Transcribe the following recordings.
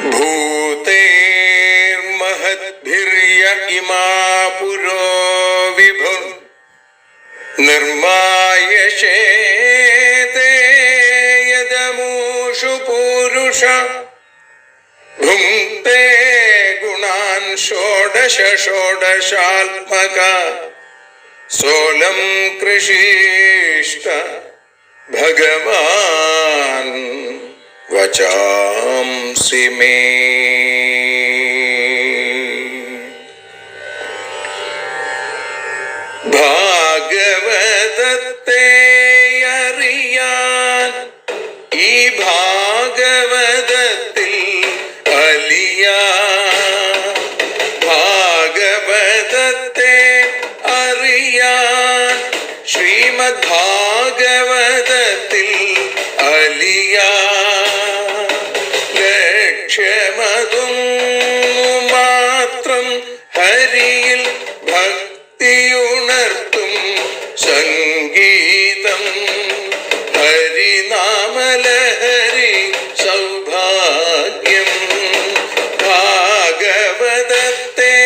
भूतेर्महद्भिर्य इमा पुरो विभुः निर्मायशेते यदमूषु पूरुष भुङ्क्ते गुणान् षोडश षोडशात्मका सोऽलं कृषीष्ट भगवान् वचांसि मे। ഭാഗവതത്തെ അറിയാൻ ഈ ഭാഗവതത്തിൽ അലിയാൻ, ഭാഗവതത്തെ അറിയാൻ ശ്രീമദ് ഭാഗവതത്തിൽ അലിയാൻ, ലക്ഷ്യമതും മാത്രം ഹരിയിൽ ഭക്തിയുണർത്തും സംഗീതം ഹരിനാമലഹരി സൗഭാഗ്യം. ഭാഗവതത്തെ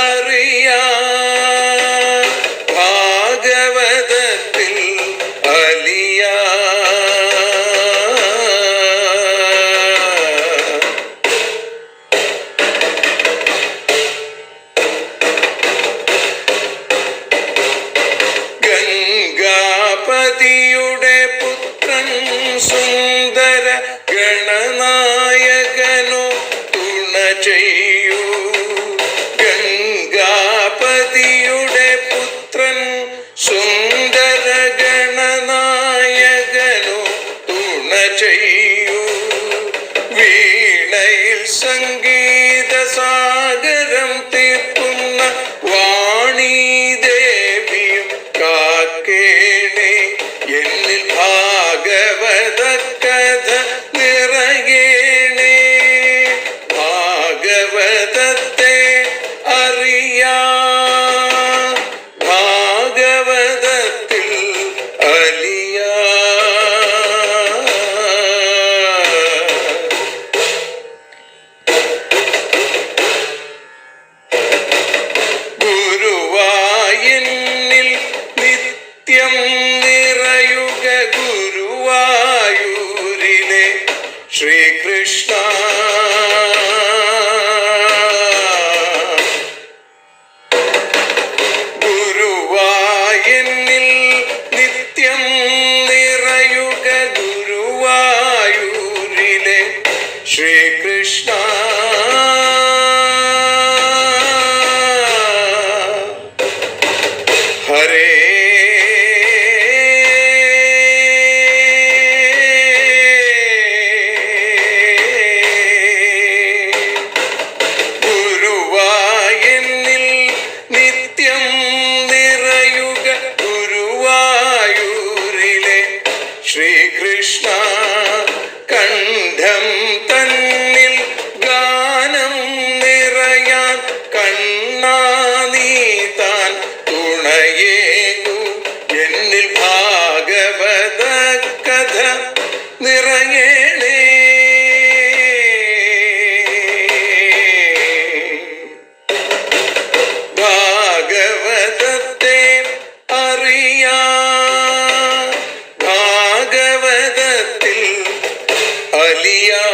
അറിയാൻ ഭാഗവതത്തിൽ അലിയാൻ. ഗംഗാപതിയുടെ പുത്രൻ സുന്ദര ഗണനായകനോ തുണ ചെയ്യൂ. ഗംഗാപതിയുടെ പുത്രൻ സുന്ദര ഗണനായകനോ തുണ ചെയ്യൂ. വീണയിൽ സംഗീത സാഗരം തീർക്കുന്ന വാണീദേവിയും കാക്കേണേ എന്നിൽ ഭാഗവത കഥ നിറയേണേ. ഭാഗവതത്തെ അറിയാൻ ഭാഗവതത്തിൽ അലിയാൻ. ഗുരുവായൂരിൽ നിത്യം നിറയുക ഗുരുവായൂരിലെ ശ്രീകൃഷ്ണ. ഗുരുവായൂരിൽ നിത്യം നിറയുക ഗുരുവായൂരിലെ ശ്രീകൃഷ്ണ. ഹരേ ഗുരുവായൂരിൽ നിത്യം നിറയുക ഗുരുവായൂരിലെ ശ്രീകൃഷ്ണ. കണ്ഠം തന്നിൽ ഗാനം നിറയാൻ കണ്ണാ നീ താൻ തുണയേകു. എന്നിൽ ഭാഗവത കഥ നിറയേണേ. ഭാഗവതത്തെ അറിയാൻ ഭാഗവതത്തിൽ അലിയാൻ.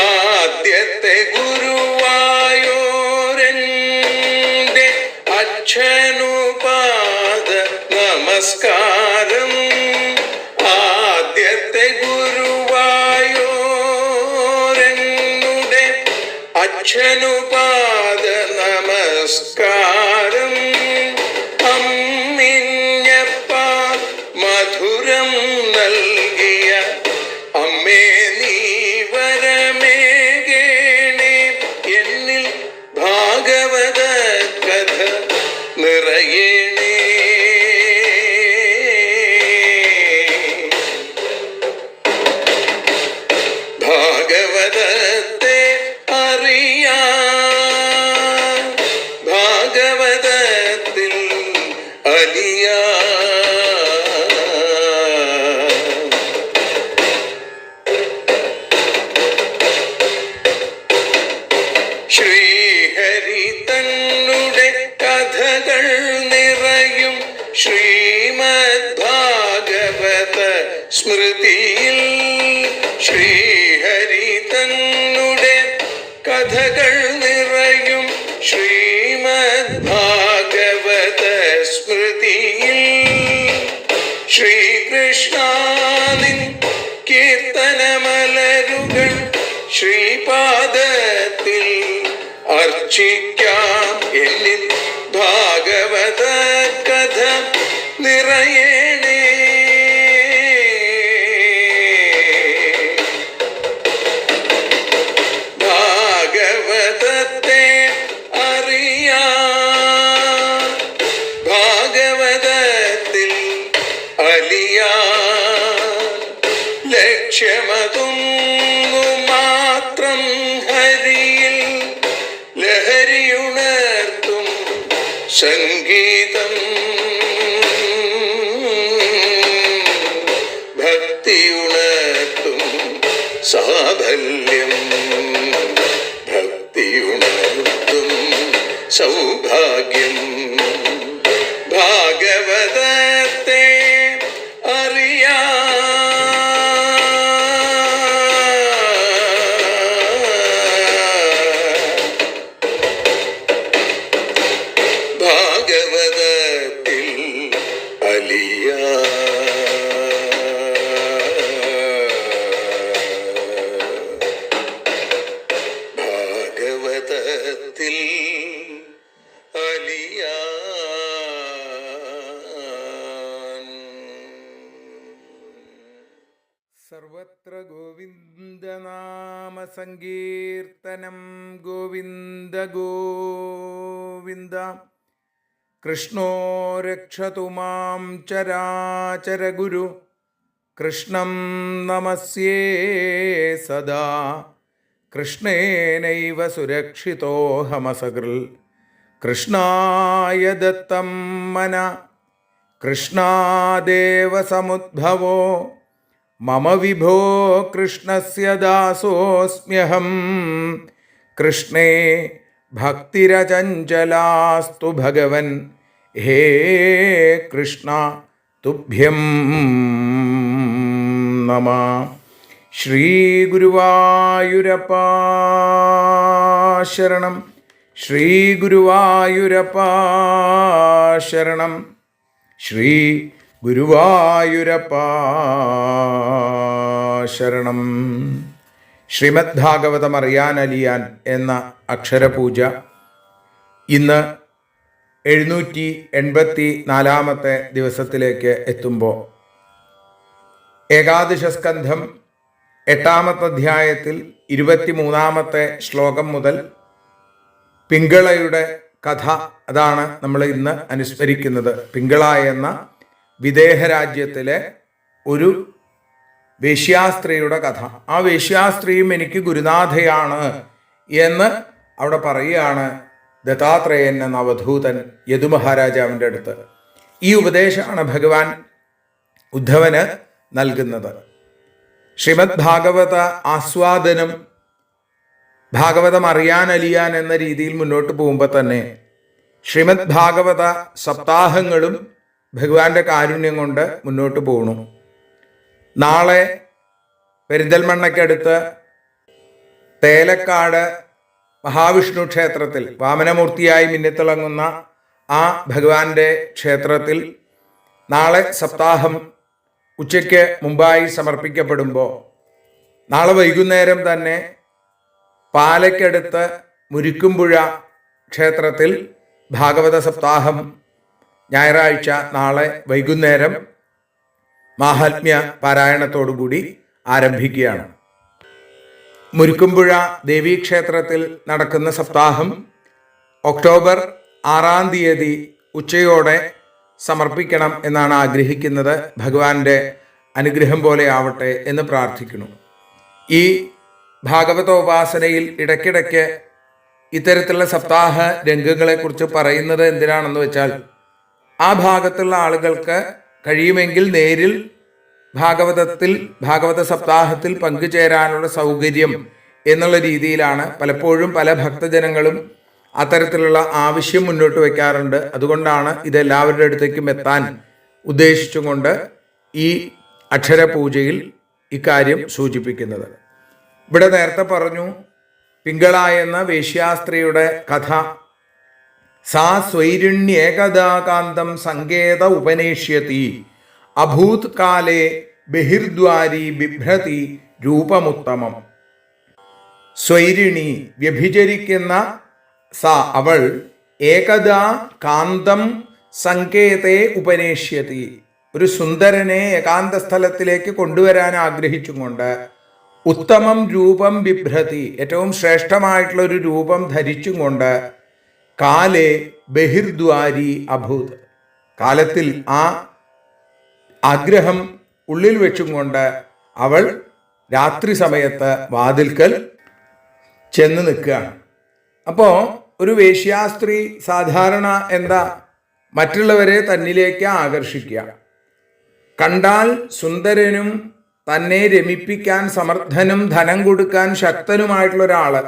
ആദ്യത്തെ ഗുരുവായൂരന്റെ അച്ഛനുപാദ നമസ്കാരം. ആദ്യത്തെ ഗുരുവായൂരനുടെ അച്ഛനുപാദ നമസ്കാരം. അമ്മിഞ്ഞപ്പാൽ മധുരം നൽകിയ അമ്മേ നീ വരമേകേണേ. എന്നിൽ ഭാഗവത കഥ നിറയേണേ. ഭാഗവതത്തെ അലിയാ. ശ്രീഹരി തന്നുടെ കഥകൾ നിറയും ശ്രീമദ് ഭാഗവത സ്മൃതിയിൽ. ശ്രീഹരി തന്നുടെ കഥകൾ നിറയും ശ്രീമദ് ഭാഗവത സ്മൃതിയിൽ. ശ്രീകൃഷ്ണാനിൻ കീർത്തനമലരുകൾ ശ്രീപാദത്തിൽ അർച്ചിക്കാം. എന്നിൽ ഭാഗവത കഥ നിറയേണേ. ഭാഗവതത്തെ അറിയാൻ, ഭാഗവതത്തിൽ അലിയാൻ. ലക്ഷ്യമതൊന്നു മാത്രം ഹരിയിൽ ലഹരിയുണർത്തും സംഗീതം. ഭക്തിയുണർത്തും സാഫല്യം. ഭക്തിയുണർത്തും സൗഭാഗ്യം. ഭാഗവതത്തെ അറിയാൻ, ഭാഗവതത്തിൽ അലിയാൻ. ഭാഗവതത്തിൽ അലിയാൻ. സർവത്ര ഗോവിന്ദനാമ സങ്കീർത്തനം. ഗോവിന്ദ ഗോവിന്ദ. കൃഷ്ണോ രക്ഷതു മാം ചരാചര ഗുരു. കൃഷ്ണം നമസ്യേ സദാ. കൃഷ്ണേനൈവ സുരക്ഷിതോഹമസകൃൽ. കൃഷ്ണായ ദത്തം മന. കൃഷ്ണാദേവ സമുദ്ഭവോ മമ വിഭോ. കൃഷ്ണസ്യ ദാസോസ്മ്യഹം. കൃഷ്ണേ ഭക്തിരചഞ്ചലാസ്തു ഭഗവൻ. ഹേ കൃഷ്ണ തുഭ്യം നമഃ. ശ്രീ ഗുരുവായൂരപ്പാ ശരണം. ശ്രീ ഗുരുവായൂരപ്പാ ശരണം. ശ്രീ ഗുരുവായൂരപ്പാ ശരണം. ശ്രീമദ് ഭാഗവതം അറിയാൻ അലിയാൻ എന്ന അക്ഷരപൂജ ഇന്ന് 784 ദിവസത്തിലേക്ക് എത്തുമ്പോൾ ഏകാദശ സ്കന്ധം 8-ാമത്തെ അധ്യായത്തിൽ 23-ാമത്തെ ശ്ലോകം മുതൽ പിങ്കളയുടെ കഥ, അതാണ് നമ്മൾ ഇന്ന് അനുസ്മരിക്കുന്നത്. പിങ്കള എന്ന വിദേഹ രാജ്യത്തിലെ ഒരു വേശ്യാസ്ത്രീയുടെ കഥ. ആ വേശ്യാസ്ത്രീയും എനിക്ക് ഗുരുനാഥയാണ് എന്ന് അവിടെ പറയുകയാണ് ദത്താത്രേയൻ എന്ന അവധൂതൻ യദുമഹാരാജാവിൻ്റെ അടുത്ത്. ഈ ഉപദേശമാണ് ഭഗവാൻ ഉദ്ധവന് നൽകുന്നത്. ശ്രീമദ് ഭാഗവത ആസ്വാദനം, ഭാഗവതം അറിയാൻ അലിയാൻ എന്ന രീതിയിൽ മുന്നോട്ട് പോകുമ്പോൾ തന്നെ ശ്രീമദ് ഭാഗവത സപ്താഹങ്ങളും ഭഗവാന്റെ കാരുണ്യം കൊണ്ട് മുന്നോട്ട് പോകണു. നാളെ പെരിന്തൽമണ്ണയ്ക്കടുത്ത് തേലക്കാട് മഹാവിഷ്ണു ക്ഷേത്രത്തിൽ വാമനമൂർത്തിയായി മിന്നിത്തിളങ്ങുന്ന ആ ഭഗവാന്റെ ക്ഷേത്രത്തിൽ നാളെ സപ്താഹം ഉച്ചയ്ക്ക് മുമ്പായി സമർപ്പിക്കപ്പെടുമ്പോൾ നാളെ വൈകുന്നേരം തന്നെ പാലയ്ക്കടുത്ത് മുരിക്കുംപുഴ ക്ഷേത്രത്തിൽ ഭാഗവത സപ്താഹം ഞായറാഴ്ച നാളെ വൈകുന്നേരം മാഹാത്മ്യ പാരായണത്തോടുകൂടി ആരംഭിക്കുകയാണ്. മുരിക്കുംപുഴ ദേവീക്ഷേത്രത്തിൽ നടക്കുന്ന സപ്താഹം ഒക്ടോബർ 6-ാം തീയതി ഉച്ചയോടെ സമർപ്പിക്കണം എന്നാണ് ആഗ്രഹിക്കുന്നത്. ഭഗവാന്റെ അനുഗ്രഹം പോലെ ആവട്ടെ എന്ന് പ്രാർത്ഥിക്കുന്നു. ഈ ഭാഗവതോപാസനയിൽ ഇടയ്ക്കിടയ്ക്ക് ഇത്തരത്തിലുള്ള സപ്താഹ രംഗങ്ങളെക്കുറിച്ച് പറയുന്നത് എന്തിനാണെന്ന് വെച്ചാൽ ആ ഭാഗത്തുള്ള ആളുകൾക്ക് കഴിയുമെങ്കിൽ നേരിൽ ഭാഗവത സപ്താഹത്തിൽ പങ്കുചേരാനുള്ള സൗകര്യം എന്നുള്ള രീതിയിലാണ് പലപ്പോഴും പല ഭക്തജനങ്ങളും അത്തരത്തിലുള്ള ആവശ്യം മുന്നോട്ട് വയ്ക്കാറുണ്ട്. അതുകൊണ്ടാണ് ഇതെല്ലാവരുടെ അടുത്തേക്കും എത്താൻ ഉദ്ദേശിച്ചുകൊണ്ട് ഈ അക്ഷരപൂജയിൽ ഇക്കാര്യം സൂചിപ്പിക്കുന്നത്. ഇവിടെ നേരത്തെ പറഞ്ഞു പിങ്കള എന്ന വേശ്യാസ്ത്രീയുടെ കഥ. സാ സ്വൈരിണ്യേകദാകാന്തം സങ്കേത ഉപനേഷ്യതി അഭൂത് കാലേ ബഹിർദ്വാരി ബിഭ്രതി രൂപമുത്തമം. സ്വൈരിണി വ്യഭിചരിക്കുന്ന സാ അവൾ ഏകദാ കാന്തം സങ്കേതേ ഉപനേഷ്യതി ഒരു സുന്ദരനെ ഏകാന്ത സ്ഥലത്തിലേക്ക് കൊണ്ടുവരാൻ ആഗ്രഹിച്ചും കൊണ്ട് ഉത്തമം രൂപം ബിഭ്രതി ഏറ്റവും ശ്രേഷ്ഠമായിട്ടുള്ള ഒരു രൂപം ധരിച്ചും കൊണ്ട് കാലേ ബഹിർദ്വാരി അഭൂത് കാലത്തിൽ ആ ആഗ്രഹം ഉള്ളിൽ വെച്ചും കൊണ്ട് അവൾ രാത്രി സമയത്ത് വാതിൽക്കൽ ചെന്ന് നിൽക്കുകയാണ്. അപ്പോൾ ഒരു വേശ്യാസ്ത്രീ സാധാരണ എന്താ മറ്റുള്ളവരെ തന്നിലേക്ക് ആകർഷിക്കുക. കണ്ടാൽ സുന്ദരനും തന്നെ രമിപ്പിക്കാൻ സമർത്ഥനും ധനം കൊടുക്കാൻ ശക്തനുമായിട്ടുള്ള ഒരാള്,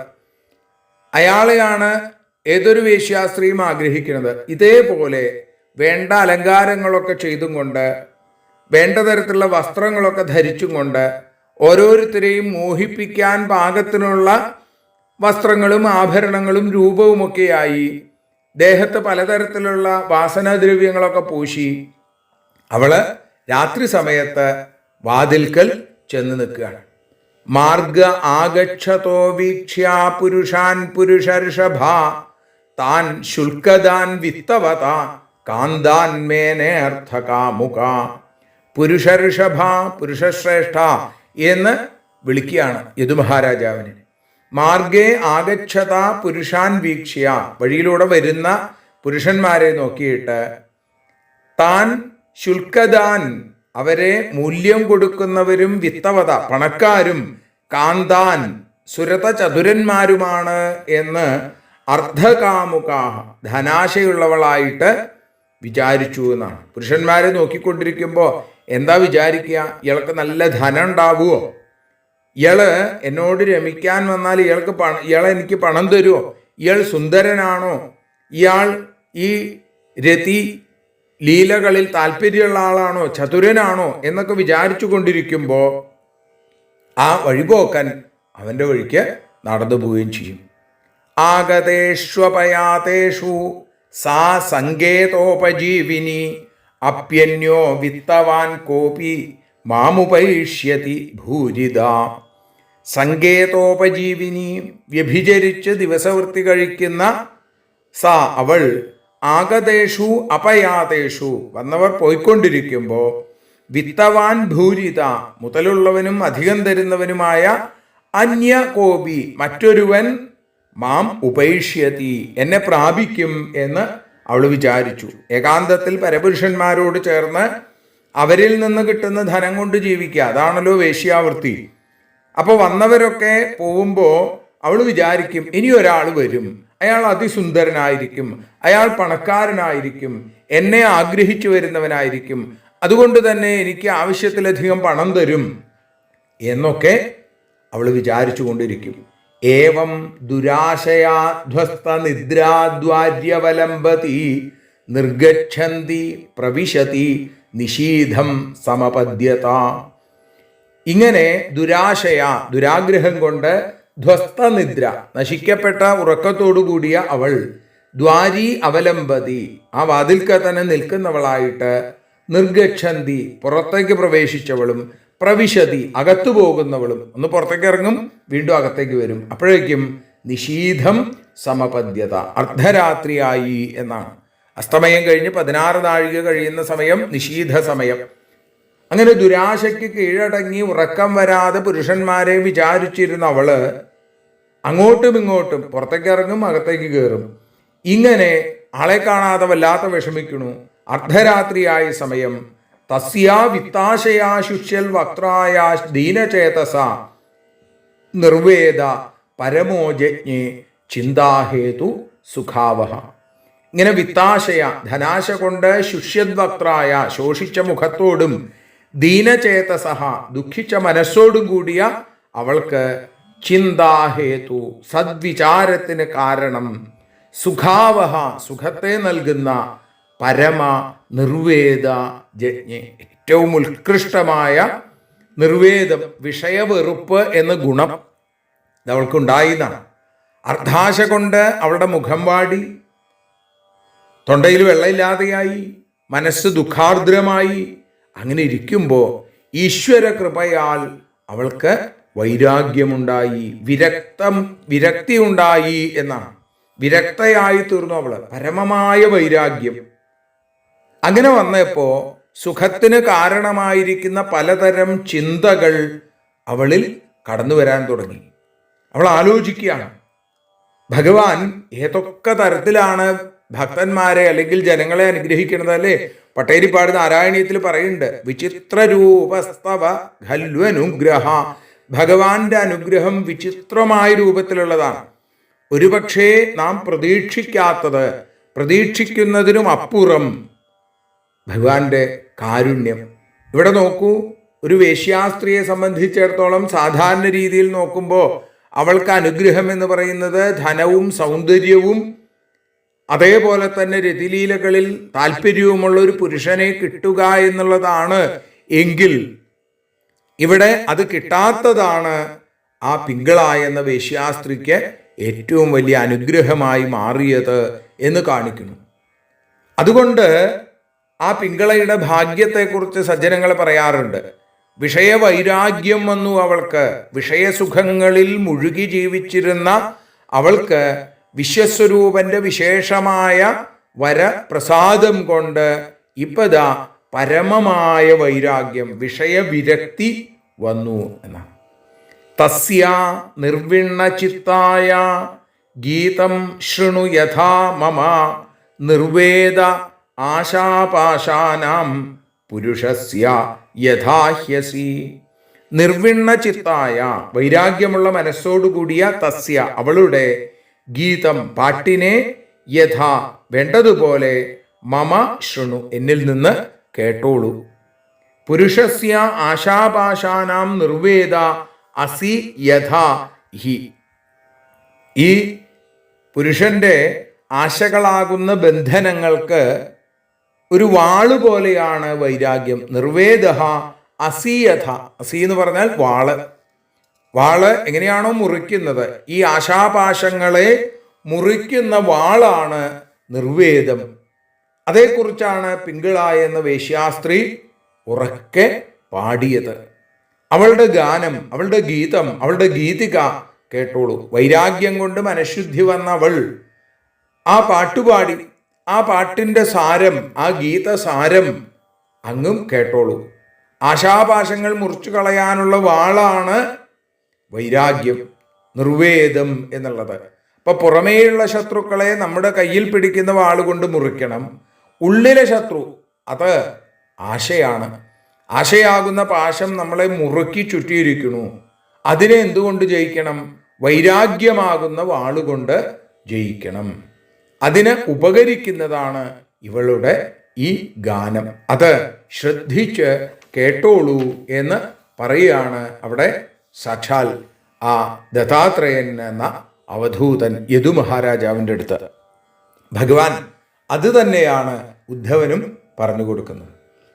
അയാളെയാണ് ഏതൊരു വേശ്യാസ്ത്രീയും ആഗ്രഹിക്കുന്നത്. ഇതേപോലെ വേണ്ട അലങ്കാരങ്ങളൊക്കെ ചെയ്തും കൊണ്ട് വേണ്ട തരത്തിലുള്ള വസ്ത്രങ്ങളൊക്കെ ധരിച്ചും കൊണ്ട് ഓരോരുത്തരെയും മോഹിപ്പിക്കാൻ പാകത്തിനുള്ള വസ്ത്രങ്ങളും ആഭരണങ്ങളും രൂപവുമൊക്കെയായി ദേഹത്ത് പലതരത്തിലുള്ള വാസനാദ്രവ്യങ്ങളൊക്കെ പൂശി അവള് രാത്രി സമയത്ത് വാതിൽക്കൽ ചെന്ന് നിൽക്കുകയാണ്. മാർഗ ആഗച്ഛതോ വീക്ഷ്യ പുരുഷാൻ പുരുഷർഷഭ താൻ ശുൽക്കദാൻ വിത്തവത കാന്താൻ മേനേർത്ഥകാമുക. പുരുഷർഷഭ പുരുഷശ്രേഷ്ഠ എന്ന് വിളിക്കുകയാണ് യദുമഹാരാജാവിനെ. മാർഗേ ആഗച്ഛത പുരുഷാൻ വീക്ഷ്യ വഴിയിലൂടെ വരുന്ന പുരുഷന്മാരെ നോക്കിയിട്ട് താൻ ശുൽക്കദാൻ അവരെ മൂല്യം കൊടുക്കുന്നവരും വിത്തവത പണക്കാരും കാന്താൻ സുരത ചതുരന്മാരുമാണ് എന്ന് അർദ്ധകാമുകാഹ ധനാശയുള്ളവളായിട്ട് വിചാരിച്ചു എന്നാണ്. പുരുഷന്മാരെ നോക്കിക്കൊണ്ടിരിക്കുമ്പോൾ എന്താ വിചാരിക്കുക? ഇയാൾക്ക് നല്ല ധനം ഉണ്ടാവുമോ? ഇയാള് എന്നോട് രമിക്കാൻ വന്നാൽ ഇയാളെ എനിക്ക് പണം തരുമോ? ഇയാൾ സുന്ദരനാണോ? ഇയാൾ ഈ രതി ലീലകളിൽ താല്പര്യമുള്ള ആളാണോ? ചതുരനാണോ? എന്നൊക്കെ വിചാരിച്ചു കൊണ്ടിരിക്കുമ്പോൾ ആ വഴിപോക്കൻ അവൻ്റെ വഴിക്ക് നടന്നു പോവുകയും ചെയ്യും. ആഗതേഷ്വപയാതേഷു സാ സങ്കേതോപജീവിനി അപ്യന്യോ വിത്തവാൻ കോപി മാമുപൈഷ്യതി ഭൂരിത. സങ്കേതോപജീവിനി വ്യഭിചരിച്ച് ദിവസവൃത്തി കഴിക്കുന്ന സാ അവൾ ആഗതേഷു അപയാതേഷു വന്നവർ പോയിക്കൊണ്ടിരിക്കുമ്പോൾ വിത്തവാൻ ഭൂരിത മുതലുള്ളവനും അധികം തരുന്നവനുമായ അന്യ കോപി മറ്റൊരുവൻ മാം ഉപൈഷ്യതി എന്നെ പ്രാപിക്കും എന്ന് അവൾ വിചാരിച്ചു. ഏകാന്തത്തിൽ പരപുരുഷന്മാരോട് ചേർന്ന് അവരിൽ നിന്ന് കിട്ടുന്ന ധനം കൊണ്ട് ജീവിക്കുക, അതാണല്ലോ വേശ്യാവൃത്തി. അപ്പോൾ വന്നവരൊക്കെ പോകുമ്പോൾ അവൾ വിചാരിക്കും ഇനി ഒരാൾ വരും, അയാൾ അതിസുന്ദരനായിരിക്കും, അയാൾ പണക്കാരനായിരിക്കും, എന്നെ ആഗ്രഹിച്ചു വരുന്നവനായിരിക്കും, അതുകൊണ്ട് തന്നെ എനിക്ക് ആവശ്യത്തിലധികം പണം തരും എന്നൊക്കെ അവൾ വിചാരിച്ചു കൊണ്ടിരിക്കും. ഏവം ദുരാശയാധ്വസ്ത നിദ്രാദ്വാര്യവലംബതി നിർഗച്ഛന്തി പ്രവിശതി നിഷീധം സമപദ്യത. ഇങ്ങനെ ദുരാഗ്രഹം കൊണ്ട് ധ്വസ്തനിദ്ര നശിക്കപ്പെട്ട ഉറക്കത്തോടുകൂടിയ അവൾ ദ്വാരി അവലംബതി ആ വാതിൽക്ക തന്നെ നിൽക്കുന്നവളായിട്ട് നിർഗച്ഛന്തി പുറത്തേക്ക് പ്രവേശിച്ചവളും പ്രവിശതി അകത്തു പോകുന്നവളും ഒന്ന് പുറത്തേക്ക് ഇറങ്ങും വീണ്ടും അകത്തേക്ക് വരും. അപ്പോഴേക്കും നിഷീധം സമപദ്യത അർദ്ധരാത്രിയായി എന്നാണ്. അസ്തമയം കഴിഞ്ഞ് 16 നാഴിക കഴിയുന്ന സമയം നിഷീധ സമയം. അങ്ങനെ ദുരാശയ്ക്ക് കീഴടങ്ങി ഉറക്കം വരാതെ പുരുഷന്മാരെ വിചാരിച്ചിരുന്ന അവള് അങ്ങോട്ടും ഇങ്ങോട്ടും പുറത്തേക്ക് ഇറങ്ങും അകത്തേക്ക് കയറും. ഇങ്ങനെ ആളെ കാണാതെ വല്ലാത്ത വിഷമിക്കണു. അർദ്ധരാത്രിയായ സമയം തസ്യാ വിത്താശയാ ശുഷ്യൽ വക്രായാ ദീനചേതസ നിർവേദ പരമോജജ്ഞേ ചിന്താഹേതു സുഖാവഹ. ഇങ്ങനെ വിത്താശയ ധനാശ കൊണ്ട് ശുഷ്യദ്വക്ത്രായ ശോഷിച്ച മുഖത്തോടും ദീനചേതസഹ ദുഃഖിച്ച മനസ്സോടും കൂടിയ അവൾക്ക് ചിന്താഹേതു സദ്വിചാരത്തിന് കാരണം സുഖാവഹ സുഖത്തെ നൽകുന്ന പരമ നിർവേദ ജജ്ഞെ ഏറ്റവും ഉത്കൃഷ്ടമായ നിർവേദം വിഷയവെറുപ്പ് എന്ന ഗുണം അവൾക്കുണ്ടായതാണ്. അർദ്ധാശ കൊണ്ട് അവളുടെ മുഖം വാടി, തൊണ്ടയിൽ വെള്ളമില്ലാതെയായി, മനസ്സ് ദുഃഖാർദ്രമായി. അങ്ങനെ ഇരിക്കുമ്പോൾ ഈശ്വര കൃപയാൽ അവൾക്ക് വൈരാഗ്യമുണ്ടായി, വിരക്തി ഉണ്ടായി എന്നാണ്. വിരക്തയായി തീർന്നു അവള്, പരമമായ വൈരാഗ്യം. അങ്ങനെ വന്നപ്പോ സുഖത്തിന് കാരണമായിരിക്കുന്ന പലതരം ചിന്തകൾ അവളിൽ കടന്നു വരാൻ തുടങ്ങി. അവൾ ആലോചിക്കുകയാണ്, ഭഗവാൻ ഏതൊക്കെ തരത്തിലാണ് ഭക്തന്മാരെ അല്ലെങ്കിൽ ജനങ്ങളെ അനുഗ്രഹിക്കുന്നത് അല്ലേ? പട്ടേരിപ്പാട് നാരായണീയത്തിൽ പറയുന്നുണ്ട്, വിചിത്ര രൂപസ്തവ ഖൽവനുഗ്രഹ. ഭഗവാന്റെ അനുഗ്രഹം വിചിത്രമായ രൂപത്തിലുള്ളതാണ്. ഒരുപക്ഷേ നാം പ്രതീക്ഷിക്കാത്തത്, പ്രതീക്ഷിക്കുന്നതിനും അപ്പുറം ഭഗവാന്റെ കാരുണ്യം. ഇവിടെ നോക്കൂ, ഒരു വേശ്യാസ്ത്രീയെ സംബന്ധിച്ചിടത്തോളം സാധാരണ രീതിയിൽ നോക്കുമ്പോൾ അവൾക്ക് അനുഗ്രഹം എന്ന് പറയുന്നത് ധനവും സൗന്ദര്യവും അതേപോലെ തന്നെ രതിലീലകളിൽ താല്പര്യവുമുള്ള ഒരു പുരുഷനെ കിട്ടുക എന്നുള്ളതാണ്. എങ്കിൽ ഇവിടെ അത് കിട്ടാത്തതാണ് ആ പിങ്കള എന്ന വേശ്യാസ്ത്രീക്ക് ഏറ്റവും വലിയ അനുഗ്രഹമായി മാറിയത് എന്ന് കാണിക്കുന്നു. അതുകൊണ്ട് ആ പിങ്കളയുടെ ഭാഗ്യത്തെക്കുറിച്ച് സജ്ജനങ്ങൾ പറയാറുണ്ട്. വിഷയവൈരാഗ്യം വന്നു അവൾക്ക്. വിഷയസുഖങ്ങളിൽ മുഴുകി ജീവിച്ചിരുന്ന അവൾക്ക് വിശ്വസ്വരൂപന്റെ വിശേഷമായ വരപ്രസാദം കൊണ്ട് ഇപ്പതാ പരമമായ വൈരാഗ്യം, വിഷയവിരക്തി വന്നു എന്നാണ്. തസ്യ നിർവിണ്ണ ചിത്തായ ഗീതം ശൃണു യഥാ മമ നിർവേദ ആശാപാശാനാം പുരുഷസ്യ യഥാഹ്യസി. നിർവിണ്ണ ചിത്തായ വൈരാഗ്യമുള്ള മനസ്സോടുകൂടിയ തസ്യ അവളുടെ ഗീതം പാട്ടിനെ യഥാ വേണ്ടതുപോലെ മമ ശൃണു എന്നിൽ നിന്ന് കേട്ടോളൂ. പുരുഷസ്യ ആശാപാശാനാം നിർവേദ അസി യഥാ ഹി. ഈ പുരുഷന്റെ ആശകളാകുന്ന ബന്ധനങ്ങൾക്ക് ഒരു വാള് പോലെയാണ് വൈരാഗ്യം. നിർവേദ അസീയഥ. അസി എന്ന് പറഞ്ഞാൽ വാള്. വാള് എങ്ങനെയാണോ മുറിക്കുന്നത്, ഈ ആശാപാശങ്ങളെ മുറിക്കുന്ന വാളാണ് നിർവേദം. അതേക്കുറിച്ചാണ് പിങ്കള എന്ന വേശ്യാസ്ത്രീ ഉറക്കെ പാടിയത്. അവളുടെ ഗാനം, അവളുടെ ഗീതം, അവളുടെ ഗീതിക കേട്ടോളൂ. വൈരാഗ്യം കൊണ്ട് മനഃശുദ്ധി വന്ന അവൾ ആ പാട്ടുപാടി. ആ പാട്ടിന്റെ സാരം, ആ ഗീതസാരം അങ്ങും കേട്ടോളൂ. ആശാപാശങ്ങൾ മുറിച്ചു കളയാനുള്ള വാളാണ് വൈരാഗ്യം, നിർവേദം എന്നുള്ളത്. അപ്പൊ പുറമേയുള്ള ശത്രുക്കളെ നമ്മുടെ കയ്യിൽ പിടിക്കുന്ന വാളുകൊണ്ട് മുറിക്കണം. ഉള്ളിലെ ശത്രു അത് ആശയാണ്. ആശയാകുന്ന പാശം നമ്മളെ മുറുക്കി ചുറ്റിയിരിക്കുന്നു. അതിനെ എന്തുകൊണ്ട് ജയിക്കണം? വൈരാഗ്യമാകുന്ന വാളുകൊണ്ട് ജയിക്കണം. അതിന് ഉപകരിക്കുന്നതാണ് ഇവളുടെ ഈ ഗാനം. അത് ശ്രദ്ധിച്ച് കേട്ടോളൂ എന്ന് പറയുകയാണ് അവിടെ സാക്ഷാൽ ആ ദത്താത്രേയൻ എന്ന അവധൂതൻ യദു മഹാരാജാവിൻ്റെ അടുത്ത്. ഭഗവാൻ അത് തന്നെയാണ് ഉദ്ധവനും പറഞ്ഞു കൊടുക്കുന്നത്.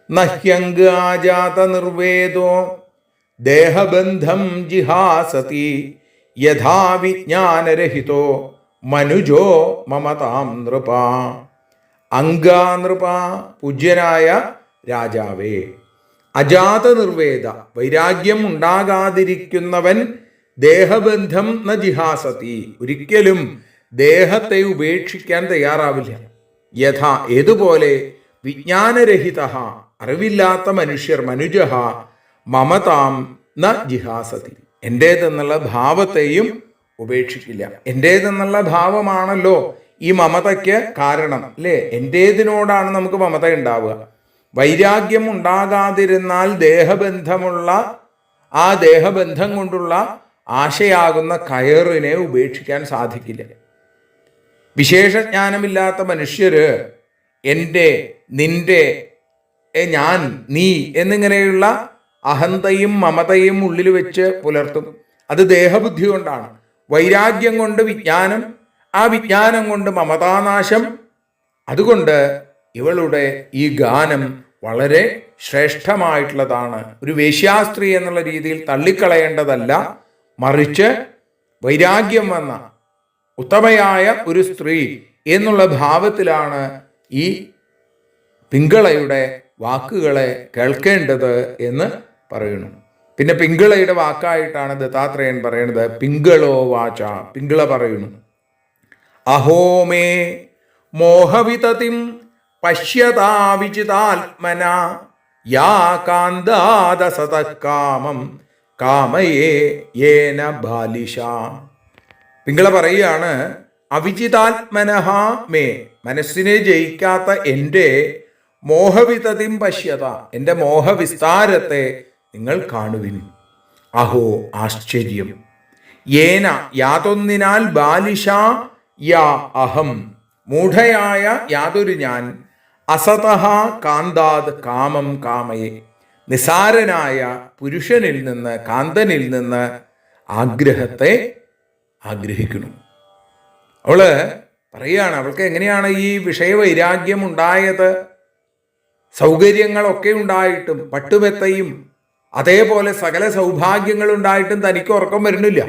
നഹ്യംഗാജാത നിർവേദോ ദേഹബന്ധം ജിഹാസതി യഥാ വിജ്ഞാനരഹിതോ മനുജോ മമതാം നൃപ. അംഗാ നൃപ, പൂജ്യനായ രാജാവേ, അജാത നിർവേദ വൈരാഗ്യം ഉണ്ടാകാതിരിക്കുന്നവൻ ദേഹബന്ധം ന ജിഹാസതി, ഒരിക്കലും ദേഹത്തെ ഉപേക്ഷിക്കാൻ തയ്യാറാവില്ല. യഥാ ഏതുപോലെ വിജ്ഞാനരഹിത അറിവില്ലാത്ത മനുഷ്യർ മനുജഹ മമതാം ന ജിഹാസതി എൻ്റേതെന്നുള്ള ഭാവത്തെയും ഉപേക്ഷിക്കില്ല. എൻ്റേതെന്നുള്ള ഭാവമാണല്ലോ ഈ മമതയ്ക്ക് കാരണം അല്ലേ? എൻ്റേതിനോടാണ് നമുക്ക് മമത ഉണ്ടാവുക. വൈരാഗ്യം ഉണ്ടാകാതിരുന്നാൽ ദേഹബന്ധമുള്ള ആ ദേഹബന്ധം കൊണ്ടുള്ള ആശയാകുന്ന കയറിനെ ഉപേക്ഷിക്കാൻ സാധിക്കില്ല. വിശേഷജ്ഞാനമില്ലാത്ത മനുഷ്യര് എൻ്റെ, നിന്റെ, ഞാൻ, നീ എന്നിങ്ങനെയുള്ള അഹന്തയും മമതയും ഉള്ളിൽ വെച്ച് പുലർത്തും. അത് ദേഹബുദ്ധി കൊണ്ടാണ്. വൈരാഗ്യം കൊണ്ട് വിജ്ഞാനം, ആ വിജ്ഞാനം കൊണ്ട് മമതാനാശം. അതുകൊണ്ട് ഇവളുടെ ഈ ഗാനം വളരെ ശ്രേഷ്ഠമായിട്ടുള്ളതാണ്. ഒരു വേശ്യാസ്ത്രീ എന്നുള്ള രീതിയിൽ തള്ളിക്കളയേണ്ടതല്ല, മറിച്ച് വൈരാഗ്യം വന്ന ഉത്തമയായ ഒരു സ്ത്രീ എന്നുള്ള ഭാവത്തിലാണ് ഈ പിങ്കളയുടെ വാക്കുകളെ കേൾക്കേണ്ടത് എന്ന് പറയുന്നു. പിന്നെ പിങ്കളയുടെ വാക്കായിട്ടാണ് ദത്താത്രേയൻ പറയുന്നത്. പിങ്കളോ വാച, പിങ്കള പറയുന്നു, അഹോമേ മോഹവിതതിം പശ്യതാ വിചിതാത്മന യാ കാന്താദസതകാമം കാമയേ യേന ബാലിഷ. പിങ്കള പറയുകയാണ്, അവിചിതാത്മനഹ മേ, മനസ്സിനെ ജയിക്കാത്ത എൻ്റെ മോഹവിതതിം പശ്യത, എൻ്റെ മോഹവിസ്താരത്തെ നിങ്ങൾ കാണുവിൻ. അഹോ ആശ്ചര്യം. യേന, യാതൊന്നിനാൽ, ബാലിഷ യാ അഹം, മൂഢയായ യാതൊരു ഞാൻ, അസതഃ കാന്താത് കാമം കാമയെ, നിസാരനായ പുരുഷനിൽ നിന്ന്, കാന്തനിൽ നിന്ന് ആഗ്രഹത്തെ ആഗ്രഹിക്കുന്നു. അവള് പറയുകയാണ്, അവൾക്ക് എങ്ങനെയാണ് ഈ വിഷയവൈരാഗ്യം ഉണ്ടായത്? സൗകര്യങ്ങളൊക്കെ ഉണ്ടായിട്ടും, പട്ടുമെത്തയും അതേപോലെ സകല സൗഭാഗ്യങ്ങൾ ഉണ്ടായിട്ടും തനിക്ക് ഉറക്കം വരുന്നില്ല.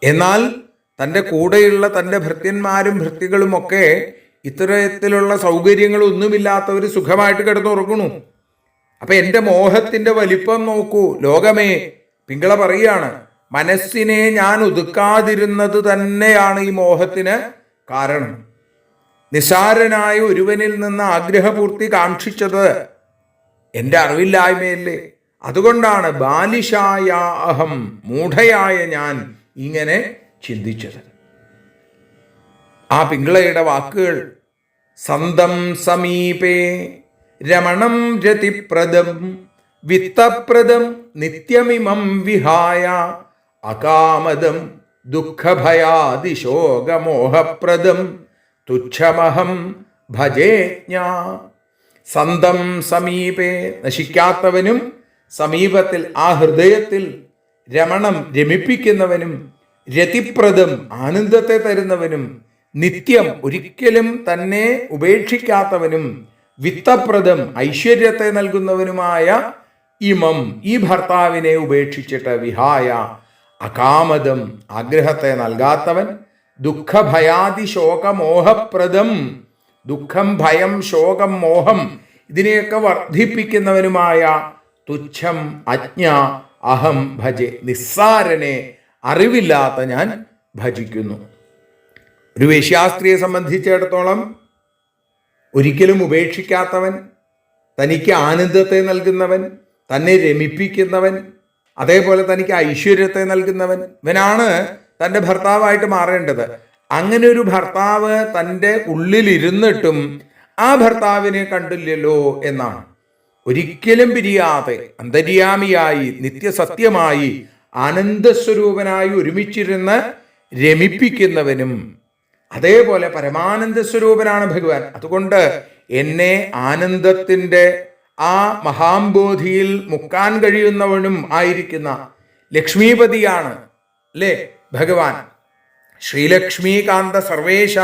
എന്നാൽ തൻ്റെ കൂടെയുള്ള തൻ്റെ ഭൃത്യന്മാരും ഭൃത്യകളും ഒക്കെ ഇത്തരത്തിലുള്ള സൗകര്യങ്ങളൊന്നുമില്ലാത്തവർ സുഖമായിട്ട് കിടന്നുറങ്ങണു. അപ്പൊ എൻ്റെ മോഹത്തിൻ്റെ വലിപ്പം നോക്കൂ ലോകമേ. പിങ്കള പറയുകയാണ്, മനസ്സിനെ ഞാൻ ഒതുക്കാതിരുന്നത് തന്നെയാണ് ഈ മോഹത്തിന് കാരണം. നിസാരനായ ഒരുവനിൽ നിന്ന് ആഗ്രഹപൂർത്തി കാക്ഷിച്ചത് എൻ്റെ അറിവില്ലായ്മയല്ലേ. അതുകൊണ്ടാണ് ബാലിഷായ അഹം, മൂഢയായ ഞാൻ ഇങ്ങനെ ചിന്തിച്ചത്. ആ പിങ്കളയുടെ വാക്കുകൾ, സന്തം സമീപേ രമണം രതിപ്രദം വിത്തപ്രദം നിത്യമിമം വിഹായ അകാമദം ദുഃഖഭയാദിശോകമോഹപ്രദം തുച്ഛമഹം ഭജേജ്ഞാ. സന്തം സമീപേ, നശിക്കാത്തവനും സമീപത്തിൽ, ആ ഹൃദയത്തിൽ, രമണം, രമിപ്പിക്കുന്നവനും, രതിപ്രദം, ആനന്ദത്തെ തരുന്നവനും, നിത്യം, ഒരിക്കലും തന്നെ ഉപേക്ഷിക്കാത്തവനും, വിത്തപ്രദം, ഐശ്വര്യത്തെ നൽകുന്നവനുമായ ഇമം, ഈ ഭർത്താവിനെ ഉപേക്ഷിച്ചിട്ട്, വിഹായ അകാമദം, ആഗ്രഹത്തെ നൽകാത്തവൻ, ദുഃഖഭയാദി ശോകമോഹപ്രദം, ദുഃഖം, ഭയം, ശോകം, മോഹം ഇതിനെയൊക്കെ വർദ്ധിപ്പിക്കുന്നവനുമായ തുച്ഛം അജ്ഞ അഹം ഭജെ, നിസ്സാരനെ, അറിവില്ലാത്ത ഞാൻ ഭജിക്കുന്നു. ഒരു വേശ്യാസ്ത്രീയെ സംബന്ധിച്ചിടത്തോളം ഒരിക്കലും ഉപേക്ഷിക്കാത്തവൻ, തനിക്ക് ആനന്ദത്തെ നൽകുന്നവൻ, തന്നെ രമിപ്പിക്കുന്നവൻ, അതേപോലെ തനിക്ക് ഐശ്വര്യത്തെ നൽകുന്നവൻ, ഇവനാണ് തൻ്റെ ഭർത്താവായിട്ട് മാറേണ്ടത്. അങ്ങനെ ഒരു ഭർത്താവ് തൻ്റെ ഉള്ളിലിരുന്നിട്ടും ആ ഭർത്താവിനെ കണ്ടില്ലല്ലോ എന്നാണ്. ഒരിക്കലും പിരിയാതെ അന്തര്യാമിയായി നിത്യസത്യമായി ആനന്ദസ്വരൂപനായി ഒരുമിച്ചിരുന്ന് രമിപ്പിക്കുന്നവനും, അതേപോലെ പരമാനന്ദ സ്വരൂപനാണ് ഭഗവാൻ. അതുകൊണ്ട് എന്നെ ആനന്ദത്തിൻ്റെ ആ മഹാംബോധിയിൽ മുക്കാൻ കഴിയുന്നവനും ആയിരിക്കുന്ന ലക്ഷ്മീപതിയാണ് അല്ലേ ഭഗവാൻ. ശ്രീലക്ഷ്മീകാന്ത സർവേശ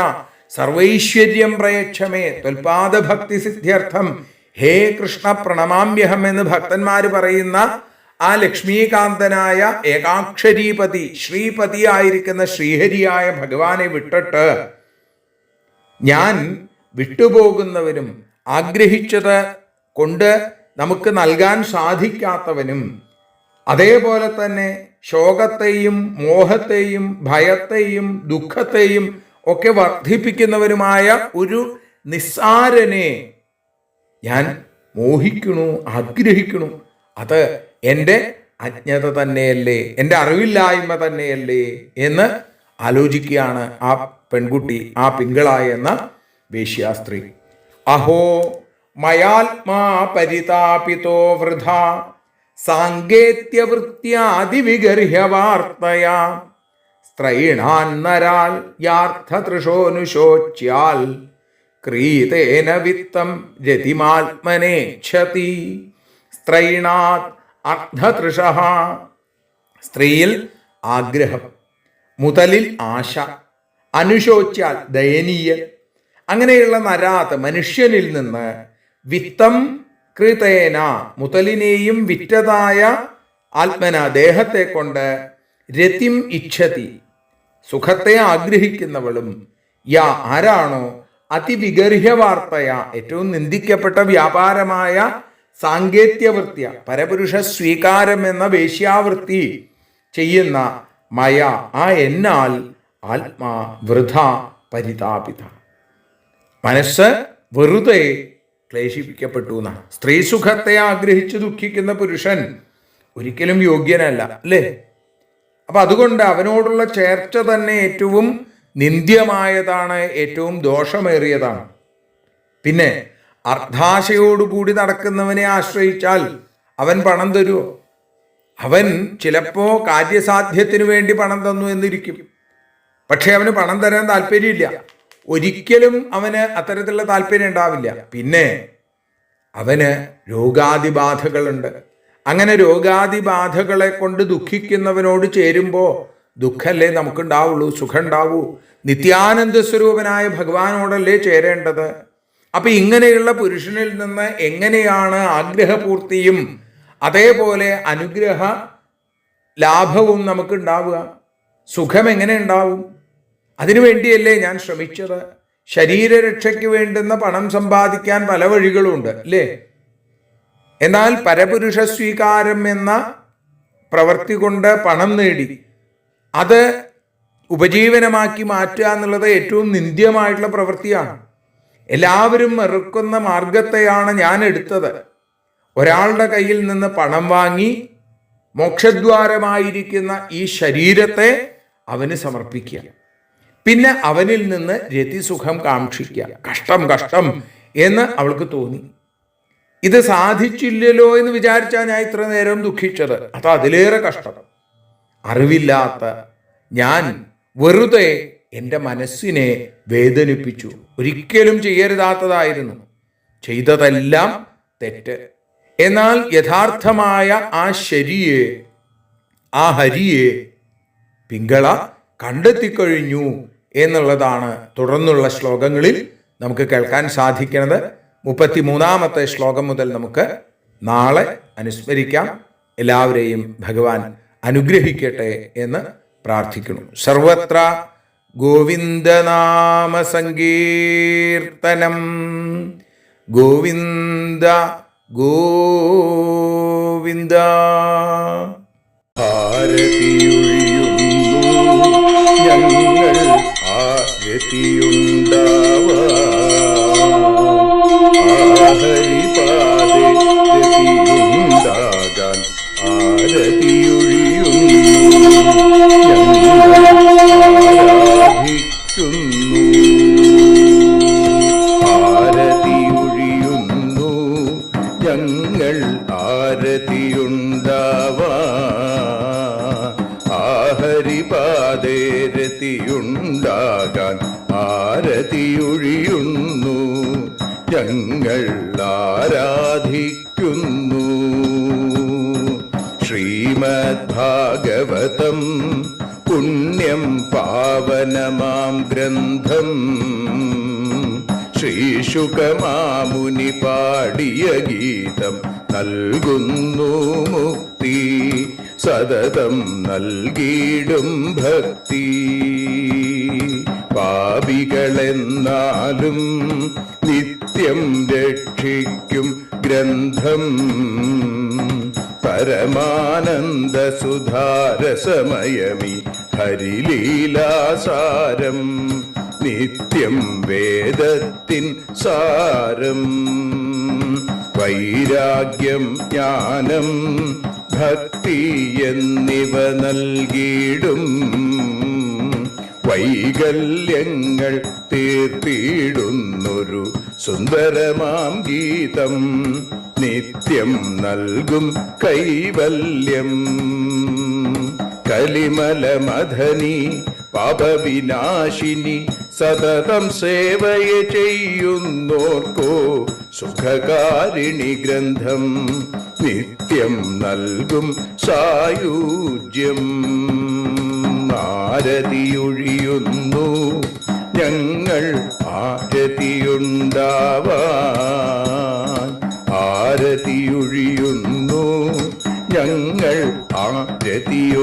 സർവൈശ്വര്യം പ്രയച്ഛമേ ത്വൽപാദഭക്തി സിദ്ധ്യർത്ഥം ഹേ കൃഷ്ണ പ്രണമാമ്യഹം എന്ന് ഭക്തന്മാർ പറയുന്ന ആ ലക്ഷ്മീകാന്തനായ ഏകാക്ഷരീപതി, ശ്രീപതിയായിരിക്കുന്ന ശ്രീഹരിയായ ഭഗവാനെ വിട്ടിട്ട് ഞാൻ വിട്ടുപോകുന്നവനും, ആഗ്രഹിച്ചത് കൊണ്ട് നമുക്ക് നൽകാൻ സാധിക്കാത്തവനും, അതേപോലെ തന്നെ ശോകത്തെയും മോഹത്തെയും ഭയത്തെയും ദുഃഖത്തെയും ഒക്കെ വർദ്ധിപ്പിക്കുന്നവനുമായ ഒരു നിസ്സാരനെ ഞാൻ മോഹിക്കണു, ആഗ്രഹിക്കണു. അത് എൻ്റെ അജ്ഞത തന്നെയല്ലേ, എൻ്റെ അറിവില്ലായ്മ തന്നെയല്ലേ എന്ന് ആലോചിക്കുകയാണ് ആ പെൺകുട്ടി, ആ പിങ്കള എന്ന വേശ്യാസ്ത്രീ. അഹോ മയാത്മാ പരിതാപിതോ വൃഥാ സാങ്കേത്യവൃത്യാദിവിഗർഹ്യ വാർത്തയാ സ്ത്രൈണാൻ നരാൽ യാർത്ഥതൃശോനുശോച്യാൽ ക്രീതേന വിത്തം രതിമാത്മനേച്ഛതി. സ്ത്രൈണാത് അർത്ഥതൃഷഃ, സ്ത്രീയിൽ ആഗ്രഹം, മുതലിൽ ആശ, അനുശോച്യാൽ ദയനീയൻ. അങ്ങനെയുള്ള നരാത് മനുഷ്യനിൽ നിന്ന് വിത്തം കൃതേന മുതലിനെയും വിറ്റതായ ആത്മന ദേഹത്തെ കൊണ്ട് രതിം ഇച്ഛതി സുഖത്തെ ആഗ്രഹിക്കുന്നവളും യാ ആരാണോ അതിവിഗർഹ്യവാർത്തയ ഏറ്റവും നിന്ദിക്കപ്പെട്ട വ്യാപാരമായ സാങ്കേത്യവൃത്തിയ പരപുരുഷ സ്വീകാരം എന്ന വേശ്യാവൃത്തി ചെയ്യുന്ന മയ ആ എന്നാൽ ആത്മാ വൃഥ പരിതാപിത മനസ്സ് വെറുതെ ക്ലേശിപ്പിക്കപ്പെട്ടു എന്നാണ്. സ്ത്രീ സുഖത്തെ ആഗ്രഹിച്ച് ദുഃഖിക്കുന്ന പുരുഷൻ ഒരിക്കലും യോഗ്യനല്ല, അല്ലേ? അപ്പൊ അതുകൊണ്ട് അവനോടുള്ള ചേർച്ച തന്നെ ഏറ്റവും നിന്ദ്യമായതാണ്, ഏറ്റവും ദോഷമേറിയതാണ്. പിന്നെ അർദ്ധാശയോടുകൂടി നടക്കുന്നവനെ ആശ്രയിച്ചാൽ അവൻ പണം തരുമോ? അവൻ ചിലപ്പോ കാര്യസാധ്യത്തിനു വേണ്ടി പണം തന്നു എന്നിരിക്കും, പക്ഷെ അവന് പണം തരാൻ താല്പര്യമില്ല. ഒരിക്കലും അവന് അത്തരത്തിലുള്ള താല്പര്യം ഉണ്ടാവില്ല. പിന്നെ അവന് രോഗാതിബാധകളുണ്ട്. അങ്ങനെ രോഗാതിബാധകളെ കൊണ്ട് ദുഃഖിക്കുന്നവനോട് ചേരുമ്പോൾ ദുഃഖമല്ലേ നമുക്കുണ്ടാവുള്ളൂ, സുഖം ഉണ്ടാവൂ? നിത്യാനന്ദ സ്വരൂപനായ ഭഗവാനോടല്ലേ ചേരേണ്ടത്? അപ്പൊ ഇങ്ങനെയുള്ള പുരുഷനിൽ നിന്ന് എങ്ങനെയാണ് ആഗ്രഹപൂർത്തിയും അതേപോലെ അനുഗ്രഹ ലാഭവും നമുക്ക് ഉണ്ടാവുക? സുഖം എങ്ങനെ ഉണ്ടാവും? അതിനുവേണ്ടിയല്ലേ ഞാൻ ശ്രമിച്ചത്. ശരീരരക്ഷയ്ക്ക് വേണ്ടുന്ന പണം സമ്പാദിക്കാൻ പല വഴികളുണ്ട്, അല്ലേ? എന്നാൽ പരപുരുഷ സ്വീകാരം എന്ന പ്രവൃത്തി കൊണ്ട് പണം നേടി അത് ഉപജീവനമാക്കി മാറ്റുക എന്നുള്ളത് ഏറ്റവും നിന്ദ്യമായിട്ടുള്ള പ്രവൃത്തിയാണ്. എല്ലാവരും വെറുക്കുന്ന മാർഗത്തെയാണ് ഞാൻ എടുത്തത്. ഒരാളുടെ കയ്യിൽ നിന്ന് പണം വാങ്ങി മോക്ഷദ്വാരമായിരിക്കുന്ന ഈ ശരീരത്തെ അവന് സമർപ്പിക്കുക, പിന്നെ അവനിൽ നിന്ന് രതിസുഖം കാക്ഷിക്കുക. കഷ്ടം കഷ്ടം എന്ന് അവൾക്ക് തോന്നി. ഇത് സാധിച്ചില്ലല്ലോ എന്ന് വിചാരിച്ചാൽ ഞാൻ ഇത്ര നേരം ദുഃഖിച്ചത്. അത് അതിലേറെ കഷ്ടം. അറിവില്ലാത്ത ഞാൻ വെറുതെ എൻ്റെ മനസ്സിനെ വേദനിപ്പിച്ചു. ഒരിക്കലും ചെയ്യരുതാത്തതായിരുന്നു, ചെയ്തതെല്ലാം തെറ്റ്. എന്നാൽ യഥാർത്ഥമായ ആ ശരിയെ, ആ ഹരിയെ പിങ്കള കണ്ടെത്തിക്കഴിഞ്ഞു എന്നുള്ളതാണ് തുടർന്നുള്ള ശ്ലോകങ്ങളിൽ നമുക്ക് കേൾക്കാൻ സാധിക്കുന്നത്. 33-ാമത്തെ ശ്ലോകം മുതൽ നമുക്ക് നാളെ അനുസ്മരിക്കാം. എല്ലാവരെയും ഭഗവാൻ അനുഗ്രഹിക്കട്ടെ എന്ന് പ്രാർത്ഥിക്കുന്നു. സർവത്ര ഗോവിന്ദനാമ സങ്കീർത്തനം. ഗോവിന്ദ ഗോവിന്ദ. ഞങ്ങൾ ഹരിപാദേ രതിയുണ്ടാകാൻ ആരതിയൊഴിയുന്നു ഞങ്ങൾ ആരതിയുണ്ടാവാൻ ഹരിപാദേ രതിയുണ്ടാകാൻ ആരതിയൊഴിയുന്നു ഞങ്ങൾ ആരാധിക്കുന്നു. ശ്രീമദ്ഭാഗവതം പുണ്യം പാവനമാം ഗ്രന്ഥം ശ്രീശുകമാമുനി പാടിയ ഗീതം നൽകുന്നു മുക്തി, സതതം നൽകിയിടും ഭക്തി. പാപികളെന്നാലും നിത്യം രക്ഷിക്കും ഗ്രന്ഥം പരമാനന്ദ സുധാരസമയമി ഹരിലീലാസാരം നിത്യം വേദത്തിൻ സാരം. വൈരാഗ്യം ജ്ഞാനം ഭക്തി എന്നിവ നൽകിയിടും വൈകല്യങ്ങൾ തീർത്തിടുന്നൊരു സുന്ദരമാം ഗീതം നിത്യം നൽകും കൈവല്യം. കലിമലമഥനി പാപവിനാശിനി സതതം സേവയെ ചെയ്യുന്നോർക്കോ സുഖകാരിണി ഗ്രന്ഥം നിത്യം നൽകും സായുജ്യം. ആരതിയൊഴിയുന്നു ഞങ്ങൾ ആരതിയുണ്ടാവാൻ, ആരതിയൊഴിയുന്നു ഞങ്ങൾ ആരതിയുണ്ടാവാൻ.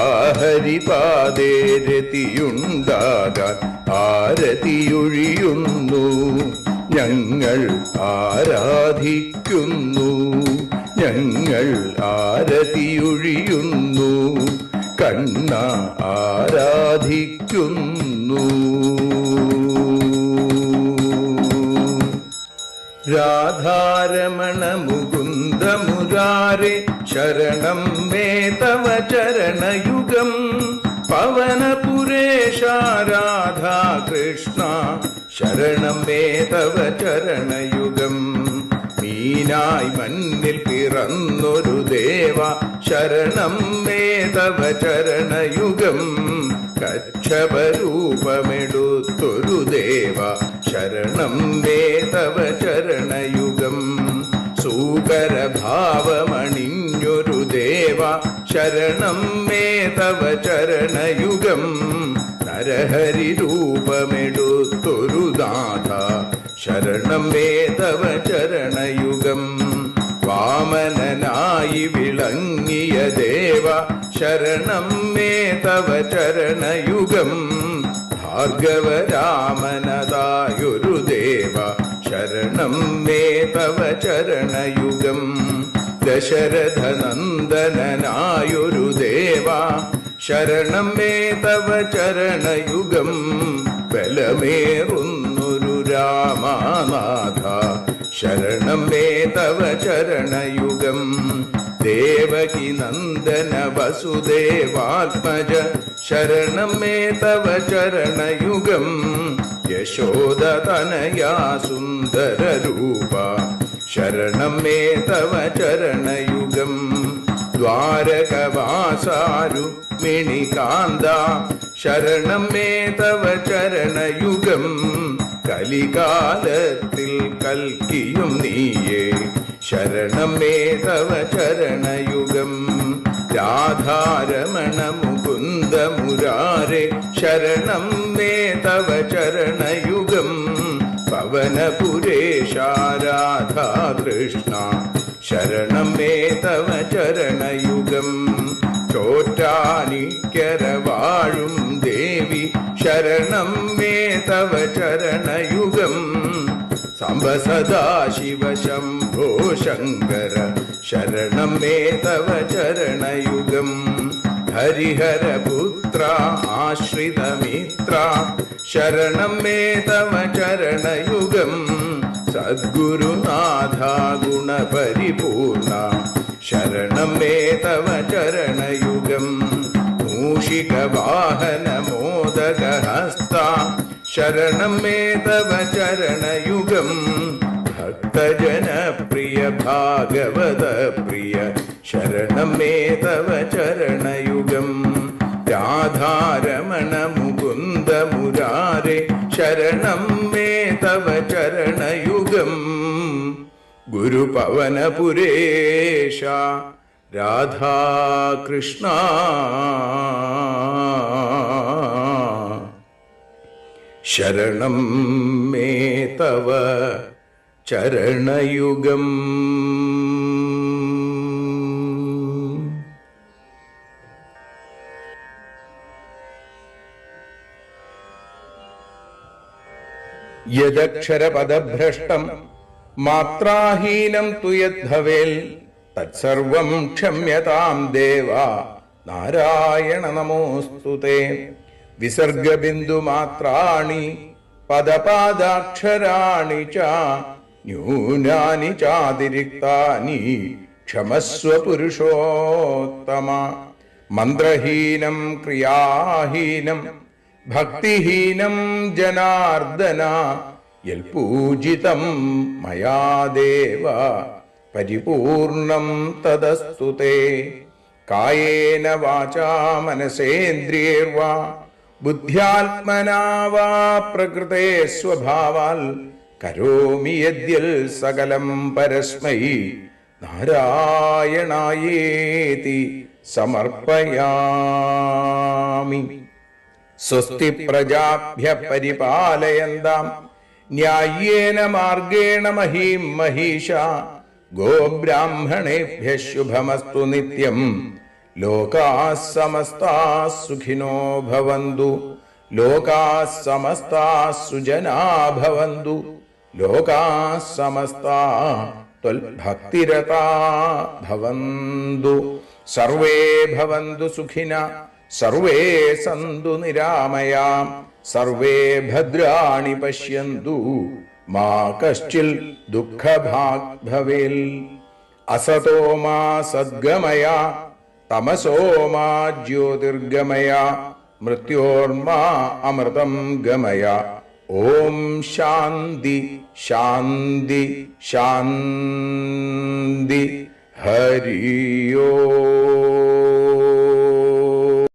ആഹരിപാദേ രതിയുണ്ടാകാൻ ആരതിയൊഴിയുന്നു ഞങ്ങൾ ആരാധിക്കുന്നു, ഞങ്ങൾ ആരതിയൊഴിയുന്നു കണ്ണ ആരാധിക്കുന്നു. രാധാരമണ മുകുന്ദ മുരാരേ ശരണം മേ തവ ചരണയുഗം. പവനപുരേശ രാധാ കൃഷ്ണ ശരണം മേ തവ ചരണയുഗം. മീനായി മണ്ണിൽ പിറന്നൊരു ദേവ ശരണം മേ തവ ചരണയുഗം. കച്ഛപരൂപമെടുത്തൊരു ദേവ ശരണം മേ തവ ചരണയുഗം. സൂകരഭാവമണിഞ്ഞൊരു ദേവ ശരണം മേ തവ ചരണയുഗം. നരഹരി രൂപമെടുത്തൊരു നാഥ ശരണം മേ തവ ചരണയുഗം. വാമനനായി വിളങ്ങിയ ദേവ ശരണം മേ തവ ചരണയുഗം. ഭാർഗവരാമനതായൊരു ദേവ ശരണം മേ തവ ചരണയുഗം. ദശരഥനന്ദനായൊരു ദേവ ശരണം മേ തവ ചരണയുഗം. ബലമേറുന്നൊരു രാമനാഥ ശരണം മേ തവ ചരണയുഗം. ദേവകി നന്ദന വസുദേവാത്മജ ശരണം മേ തവ ചരണയുഗം. യശോദതനയാ സുന്ദര രൂപ ശരണം മേ തവ ചരണയുഗം. ദ്വാരകവാസാരുക്മിണികാന്ത ശരണം മേ തവ ചരണയുഗം. കലികാലത്തിൽ കൽക്കിയും നീയേ ശരണം മേ തവ ചരണയുഗം. രാധാരമണ മുകുന്ദ മുരാരേ ശരണം മേ തവ ചരണയുഗം. പവനപുരേശ രാധാ കൃഷ്ണ ശരണം മേ തവ ചരണയുഗം. ചോറ്റാനിക്കര വാഴും ദേവി ശരണം മേ തവ ചരണയുഗം. സാംബ സദാശിവ ശംഭോ ശങ്കര ശരണം മേ തവ ചരണയുഗം. ഹരിഹരപുത്ര ആശ്രിതമിത്ര ശരണം മേ തവ ചരണയുഗം. സദ്ഗുരുനാഥ ഗുണപരിപൂർണ ശരണം മേ തവ ചരണയുഗം. മൂഷിക വാഹന മോദകഹസ്ത ശരണം മേ തവ ചരണയുഗം. ഭക്തജനപ്രിയ ഭാഗവത പ്രിയ ശരണം മേ തവ ചരണയുഗം. രാധാരമണ മുകുന്ദ മുരാരേ ശരണം മേ തവ ചരണയുഗം. ഗുരുപവനപുരേശ രാധാകൃഷ്ണ ശരണം മേ തവ ചരണയുഗം. യദക്ഷരപദഭ്രഷ്ടം മാത്രാഹീനം തു യദ്ഭവേൽ തത്സർവം ക്ഷമ്യതാം ദേവ നാരായണ നമോസ്തുതേ. വിസർഗബിന്ദുമാത്രാണി പദപാദാക്ഷരാണി ച ന്യൂനാനി ചാതിരിക്താനി ക്ഷമസ്വ പുരുഷോത്തമ. മന്ത്രഹീനം ക്രിയാഹീനം ഭക്തിഹീനം ജനാർദ്ദന യൽപൂജിതം മയാ ദേവ പരിപൂർണം തദസ്തു തേ. കായേന വാചാ മനസേന്ദ്രിയൈർവാ ബുദ്ധ്യാത്മനാ വാ പ്രകൃതേ സ്വഭാവാൽ കരോമി യദ്യൽ സകലം പരസ്മൈ നാരായണായേതി സമർപ്പയാമി. സ്വസ്തി പ്രജാഭ്യ പരിപാലയന്താം ന്യായേന മാർഗേണ മഹീം മഹീഷാ. ഗോബ്രാഹ്മണേഭ്യ ശുഭമസ്തു നിത്യം. ലോകാഃ സമസ്താഃ സുഖിനോ ഭവന്തു. ലോകാഃ സമസ്താഃ സുജനാ ഭവന്തു. ലോകാഃ സമസ്താഃ ത്വൽഭക്തിരതാ ഭവന്തു. സർവേ ഭവന്തു സുഖിനഃ സർവേ സന്തു നിരാമയാം. സർവേ ഭദ്രാണി പശ്യന്തു മാ കശ്ചിൽ ദുഃഖഭാഗ് ഭവേൽ. അസതോ മാ സദ്ഗമയ തമസോ മാ ജ്യോതിർഗമയ മൃത്യോർമാ അമൃതം ഗമയ. ഓം ശാന്തി ശാന്തി ശാന്തി. ഹരി ഓം.